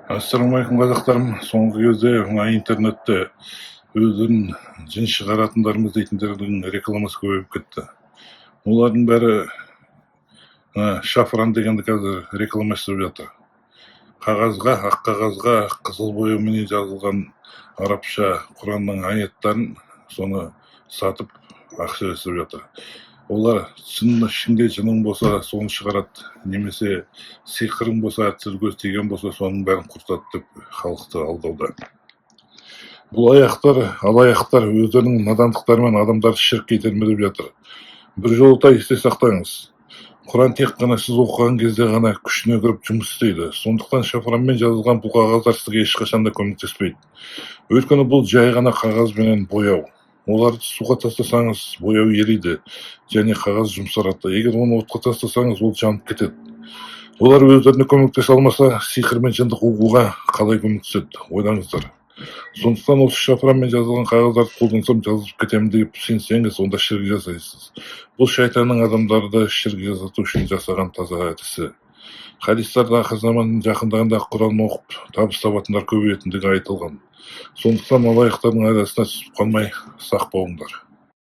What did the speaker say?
Ассалаумағалейкум қазақтарым. Соңғы кезде мына интернетте өздерін жын шығаратындармыз дейтіндердің рекламасы көбейіп кетті. Олардың бәрі шафран дегенді қазір реклама жасап жатыр. Ақ қағазға қызыл бояумен жазылған арабша Құранның аяттарын соны сатып ақша жасап жатыр. Олар ішінде жының болса соны шығарады, немесе сиқырың болса, тіл көз тиген болса соның бәрін құртады деп халықты алдауда. Бұл алаяқтар өздерінің надандықтарымен адамдарды ширкке итермелеп жатыр. Bir жолата есте сақтаңыз. Құран тек қана сіз оқыған кезде ғана күшіне кіріп жұмыс істейді. Сондықтан шафранмен жазылған бұл қағаздар сізге ешқашан да көмектеспейді. Өйткені бұл жай ғана қағаз бенен бояу. Оларды суға тастасаңыз, бояу ериді, және қағаз жұмсарады. Егер оны отқа тастасаңыз, ол жанып кетеді. Олар өздеріне көмектесе алмаса, сиқыр мен жындық уғуға қалай көмектеседі? Ойлаңыздар. Сондықтан осы шафранмен жазылған қағаздарды қолдансам жазып кетемін деп сенсеңіз, онда ширк жасайсыз. Бұл шайтанның адамдарды ширк жасату үшін жасаған таза әдісі. Хадистарда ақыр заманның жақындағанда Құран оқып табыс табатындар көбейетіндігі айтылған. Сондықтан алаяқтардың айласына түсіп қалмай сақ болыңдар.